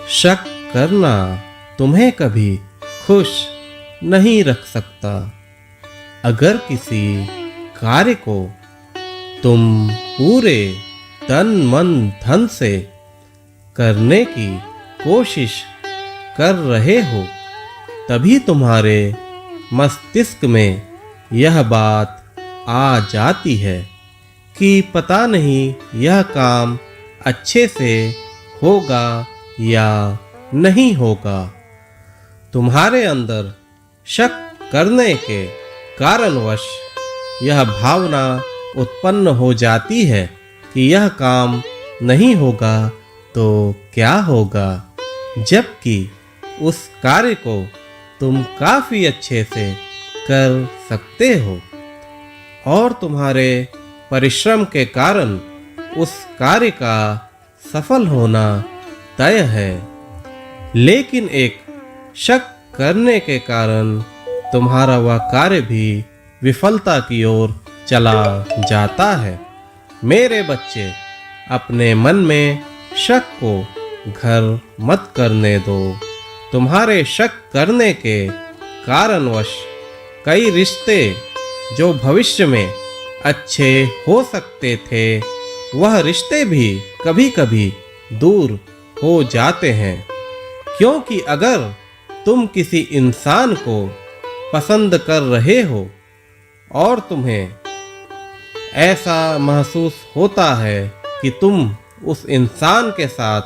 शक करना तुम्हें कभी खुश नहीं रख सकता। अगर किसी कार्य को तुम पूरे तन मन धन से करने की कोशिश कर रहे हो, तभी तुम्हारे मस्तिष्क में यह बात आ जाती है कि पता नहीं यह काम अच्छे से होगा या नहीं होगा। तुम्हारे अंदर शक करने के कारणवश यह भावना उत्पन्न हो जाती है कि यह काम नहीं होगा तो क्या होगा, जबकि उस कार्य को तुम काफी अच्छे से कर सकते हो और तुम्हारे परिश्रम के कारण उस कार्य का सफल होना तय है। लेकिन एक शक करने के कारण तुम्हारा वह कार्य भी विफलता की ओर चला जाता है। मेरे बच्चे, अपने मन में शक को घर मत करने दो। तुम्हारे शक करने के कारणवश कई रिश्ते जो भविष्य में अच्छे हो सकते थे, वह रिश्ते भी कभी-कभी दूर हो जाते हैं। क्योंकि अगर तुम किसी इंसान को पसंद कर रहे हो और तुम्हें ऐसा महसूस होता है कि तुम उस इंसान के साथ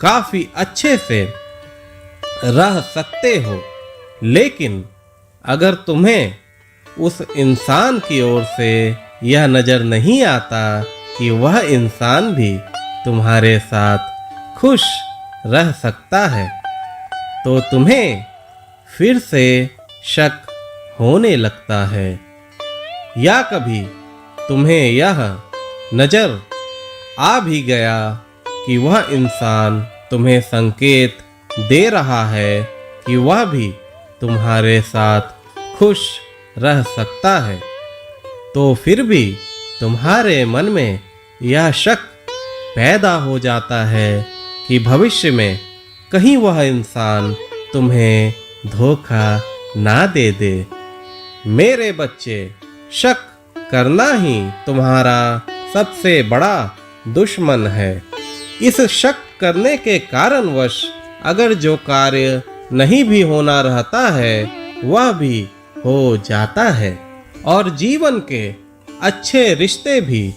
काफी अच्छे से रह सकते हो, लेकिन अगर तुम्हें उस इंसान की ओर से यह नजर नहीं आता कि वह इंसान भी तुम्हारे साथ खुश रह सकता है, तो तुम्हें फिर से शक होने लगता है। या कभी तुम्हें यह नजर आ भी गया कि वह इंसान तुम्हें संकेत दे रहा है कि वह भी तुम्हारे साथ खुश रह सकता है, तो फिर भी तुम्हारे मन में यह शक पैदा हो जाता है कि भविष्य में कहीं वह इंसान तुम्हें धोखा ना दे दे। मेरे बच्चे, शक करना ही तुम्हारा सबसे बड़ा दुश्मन है। इस शक करने के कारणवश अगर जो कार्य नहीं भी होना रहता है, वह भी हो जाता है और जीवन के अच्छे रिश्ते भी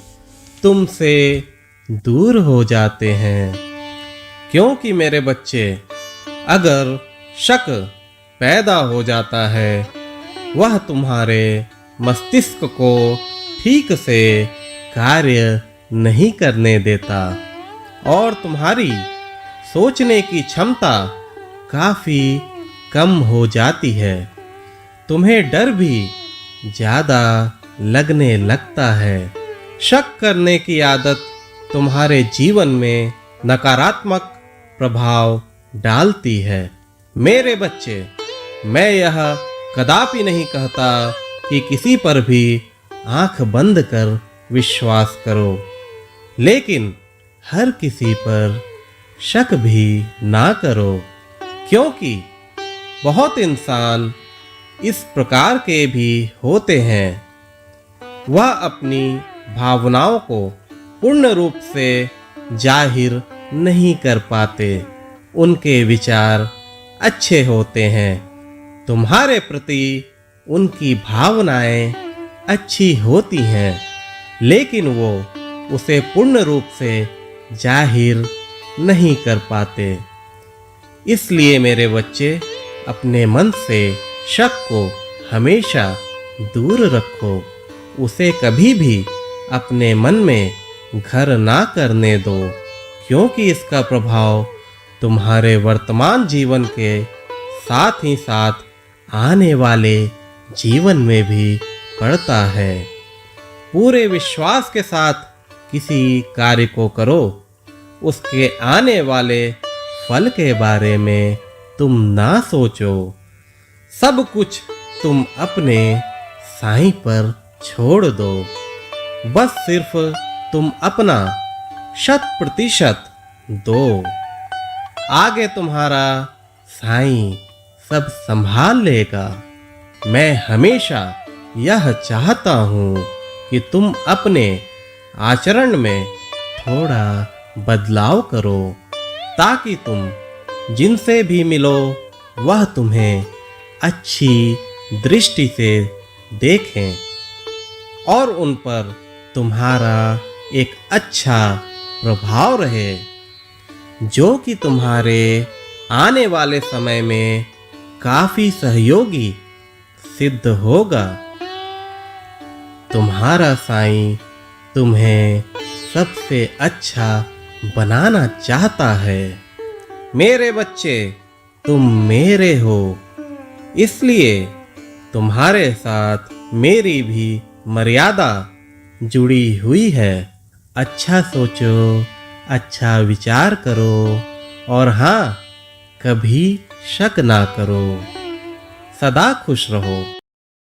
तुमसे दूर हो जाते हैं। क्योंकि मेरे बच्चे, अगर शक पैदा हो जाता है, वह तुम्हारे मस्तिष्क को ठीक से कार्य नहीं करने देता और तुम्हारी सोचने की क्षमता काफी कम हो जाती है। तुम्हें डर भी ज्यादा लगने लगता है। शक करने की आदत तुम्हारे जीवन में नकारात्मक प्रभाव डालती है। मेरे बच्चे, मैं यह कदापि नहीं कहता कि किसी पर भी आंख बंद कर विश्वास करो, लेकिन हर किसी पर शक भी ना करो, क्योंकि बहुत इंसान इस प्रकार के भी होते हैं। वह अपनी भावनाओं को पूर्ण रूप से जाहिर नहीं कर पाते। उनके विचार अच्छे होते हैं, तुम्हारे प्रति उनकी भावनाएं अच्छी होती हैं, लेकिन वो उसे पूर्ण रूप से जाहिर नहीं कर पाते। इसलिए मेरे बच्चे, अपने मन से शक को हमेशा दूर रखो। उसे कभी भी अपने मन में घर ना करने दो, क्योंकि इसका प्रभाव तुम्हारे वर्तमान जीवन के साथ ही साथ आने वाले जीवन में भी पड़ता है। पूरे विश्वास के साथ किसी कार्य को करो। उसके आने वाले फल के बारे में तुम ना सोचो। सब कुछ तुम अपने साईं पर छोड़ दो। बस सिर्फ तुम अपना 100% दो। आगे तुम्हारा साईं सब संभाल लेगा। मैं हमेशा यह चाहता हूँ कि तुम अपने आचरण में थोड़ा बदलाव करो, ताकि तुम जिनसे भी मिलो वह तुम्हें अच्छी दृष्टि से देखें और उन पर तुम्हारा एक अच्छा प्रभाव रहे, जो कि तुम्हारे आने वाले समय में काफी सहयोगी सिद्ध होगा। तुम्हारा साईं तुम्हें सबसे अच्छा बनाना चाहता है। मेरे बच्चे, तुम मेरे हो, इसलिए तुम्हारे साथ मेरी भी मर्यादा जुड़ी हुई है। अच्छा सोचो, अच्छा विचार करो और हाँ, कभी शक ना करो। सदा खुश रहो।